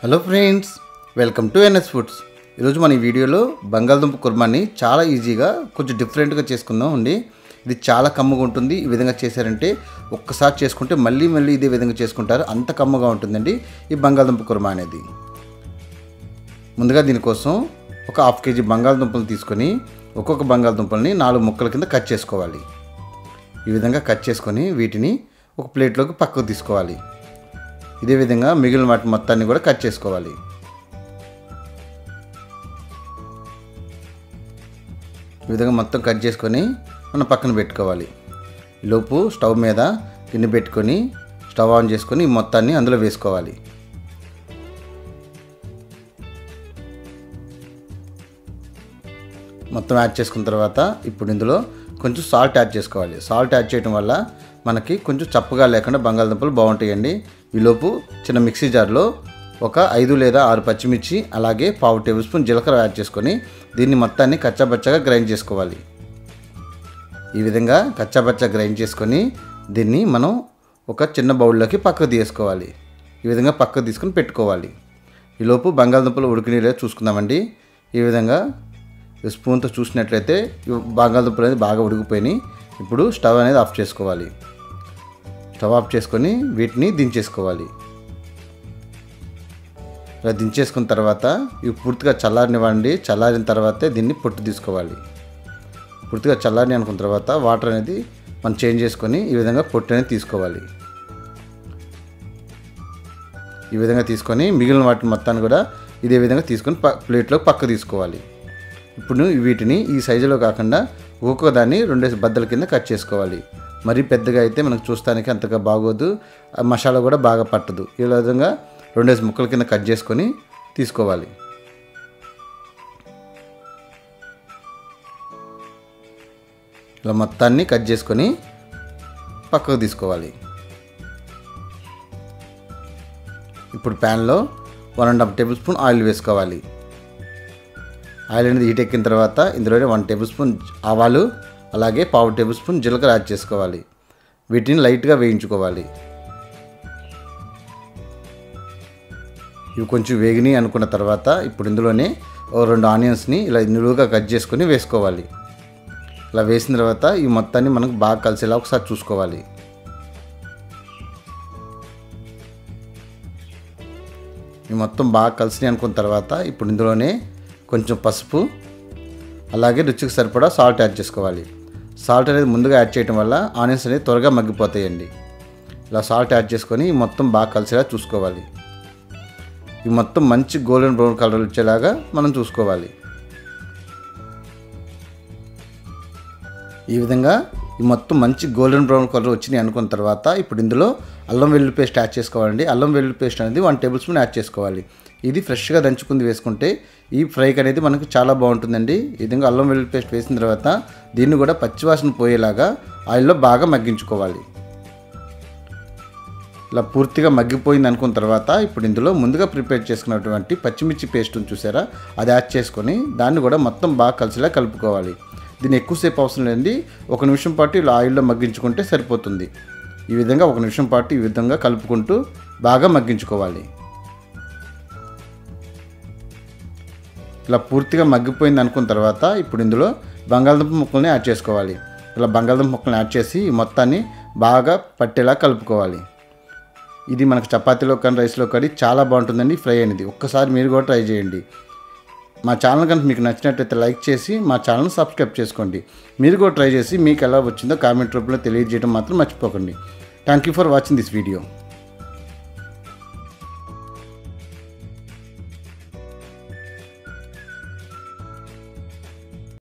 Hello friends, welcome to NS foods. ఈరోజు మన ఈ వీడియోలో బంగాళదుంప కుర్మాని చాలా ఈజీగా కొంచెం డిఫరెంట్గా చేసుకుందాం అండి. ఇది చాలా కమ్మగా ఉంటుంది. ఈ విధంగా చేశారంటే ఒక్కసారి చేసుకుంటే మళ్ళీ ఇదే విధంగా చేసుకుంటారు, అంత కమ్మగా ఉంటుందండి ఈ బంగాళదుంప కుర్మా అనేది. ముందుగా దీనికోసం ఒక హాఫ్ కేజీ బంగాళదుంపలు తీసుకొని ఒక్కొక్క బంగాళదుంపల్ని 4 ముక్కల కింద కట్ చేసుకోవాలి. ఈ విధంగా కట్ చేసుకొని వీటిని ఒక ప్లేట్లోకి పక్కకు తీసుకోవాలి. ఇదే విధంగా మిగిలిన వాటి మొత్తాన్ని కూడా కట్ చేసుకోవాలి. ఈ విధంగా మొత్తం కట్ చేసుకొని మనం పక్కన పెట్టుకోవాలి. ఈలోపు స్టవ్ మీద గిన్నె పెట్టుకొని స్టవ్ ఆన్ చేసుకొని ఈ మొత్తాన్ని అందులో వేసుకోవాలి. మొత్తం యాడ్ చేసుకున్న తర్వాత ఇప్పుడు ఇందులో కొంచెం సాల్ట్ యాడ్ చేసుకోవాలి. సాల్ట్ యాడ్ చేయడం వల్ల మనకి కొంచెం చప్పగా లేకుండా బంగాళదుంపలు బాగుంటాయండి. ఈలోపు చిన్న మిక్సీ జార్లో ఒక 5 లేదా 6 పచ్చిమిర్చి అలాగే 1/2 టేబుల్ స్పూన్ జీలకర్ర యాడ్ చేసుకొని దీన్ని మొత్తాన్ని కచ్చాబచ్చాగా గ్రైండ్ చేసుకోవాలి. ఈ విధంగా కచ్చాబచ్చా గ్రైండ్ చేసుకొని దీన్ని మనం ఒక చిన్న బౌల్లోకి పక్కకు తీసుకోవాలి. ఈ విధంగా పక్కకు తీసుకొని పెట్టుకోవాలి. ఈలోపు బంగాళదుంపలు ఉడికినీరే చూసుకుందామండి. ఈ విధంగా స్పూన్తో చూసినట్లయితే బంగాళదుంపలు అనేది బాగా ఉడికిపోయినాయి. ఇప్పుడు స్టవ్ అనేది ఆఫ్ చేసుకోవాలి. స్టవ్ ఆఫ్ చేసుకొని వీటిని దించేసుకోవాలి. ఇలా దించేసుకున్న తర్వాత ఇవి పూర్తిగా చల్లారనివ్వండి. చల్లారిన తర్వాతే దీన్ని పొట్టు తీసుకోవాలి. పూర్తిగా చల్లారని అనుకున్న తర్వాత వాటర్ అనేది మనం చేంజ్ చేసుకొని ఈ విధంగా పొట్టు అనేది తీసుకోవాలి. ఈ విధంగా తీసుకొని మిగిలిన వాటిని మొత్తాన్ని కూడా ఇదే విధంగా తీసుకొని ప్లేట్లో పక్క తీసుకోవాలి. ఇప్పుడు వీటిని ఈ సైజులో కాకుండా ఒక్కొక్క దాన్ని 2 బద్దల కింద కట్ చేసుకోవాలి. మరీ పెద్దగా అయితే మనకు చూస్తానికి అంతగా బాగోదు, మసాలా కూడా బాగా పట్టదు. ఈ విధంగా 2 ముక్కల కింద కట్ చేసుకొని తీసుకోవాలి. ఇలా మొత్తాన్ని కట్ చేసుకొని పక్కకు తీసుకోవాలి. ఇప్పుడు ప్యాన్లో 1.5 టేబుల్ స్పూన్ ఆయిల్ వేసుకోవాలి. ఆయిల్ అనేది హీట్ ఎక్కిన తర్వాత ఇందులోనే 1 టేబుల్ స్పూన్ ఆవాలు అలాగే 1/2 టేబుల్ స్పూన్ జీలకర్ర యాడ్ చేసుకోవాలి. వీటిని లైట్గా వేయించుకోవాలి. ఇవి కొంచెం వేగినాయి అనుకున్న తర్వాత ఇప్పుడు ఇందులోనే 2 ఆనియన్స్ని ఇలా నిలువుగా కట్ చేసుకొని వేసుకోవాలి. ఇలా వేసిన తర్వాత ఈ మొత్తాన్ని మనకు బాగా కలిసేలా ఒకసారి చూసుకోవాలి. ఈ మొత్తం బాగా కలిసినాయి అనుకున్న తర్వాత ఇప్పుడు ఇందులోనే కొంచెం పసుపు అలాగే రుచికి సరిపడా సాల్ట్ యాడ్ చేసుకోవాలి. సాల్ట్ అనేది ముందుగా యాడ్ చేయడం వల్ల ఆనియన్స్ అనేది త్వరగా మగ్గిపోతాయండి. ఇలా సాల్ట్ యాడ్ చేసుకొని మొత్తం బాగా కలిసేలా చూసుకోవాలి. ఈ మొత్తం మంచి గోల్డెన్ బ్రౌన్ కలర్ వచ్చేలాగా మనం చూసుకోవాలి. ఈ విధంగా ఈ మొత్తం మంచి గోల్డెన్ బ్రౌన్ కలర్ వచ్చినాయి అనుకున్న తర్వాత ఇప్పుడు ఇందులో అల్లం వెల్లుల్లి పేస్ట్ యాడ్ చేసుకోవాలండి. అల్లం వెల్లుల్లి పేస్ట్ అనేది 1 టేబుల్ స్పూన్ యాడ్ చేసుకోవాలి. ఇది ఫ్రెష్గా దంచుకుంది వేసుకుంటే ఈ ఫ్రైకి అనేది మనకు చాలా బాగుంటుందండి. ఈ విధంగా అల్లం వెల్లుల్లి పేస్ట్ వేసిన తర్వాత దీన్ని కూడా పచ్చివాసన పోయేలాగా ఆయిల్లో బాగా మగ్గించుకోవాలి. ఇలా పూర్తిగా మగ్గిపోయింది అనుకున్న తర్వాత ఇప్పుడు ఇందులో ముందుగా ప్రిపేర్ చేసుకున్నటువంటి పచ్చిమిర్చి పేస్ట్ని చూసారా, అది యాడ్ చేసుకొని దాన్ని కూడా మొత్తం బాగా కలిసిలా కలుపుకోవాలి. దీన్ని ఎక్కువసేపు అవసరం లేదండి, 1 నిమిషం పాటు ఇలా ఆయిల్లో మగ్గించుకుంటే సరిపోతుంది. ఈ విధంగా 1 నిమిషం పాటు ఈ విధంగా కలుపుకుంటూ బాగా మగ్గించుకోవాలి. ఇలా పూర్తిగా మగ్గిపోయింది అనుకున్న తర్వాత ఇప్పుడు ఇందులో బంగాళదుంప ముక్కల్ని యాడ్ చేసుకోవాలి. ఇలా బంగాళదుంప ముక్కల్ని యాడ్ చేసి ఈ మొత్తాన్ని బాగా పట్టేలా కలుపుకోవాలి. ఇది మనకు చపాతీలో కానీ రైస్లో కానీ చాలా బాగుంటుందండి ఫ్రై అనేది. ఒక్కసారి మీరు కూడా ట్రై చేయండి. మా ఛానల్ కనుక మీకు నచ్చినట్లయితే లైక్ చేసి మా ఛానల్ సబ్స్క్రైబ్ చేసుకోండి. మీరు కూడా ట్రై చేసి మీకు ఎలా వచ్చిందో కామెంట్ రూపంలో తెలియజేయడం మాత్రం మర్చిపోకండి. Thank you for watching this video.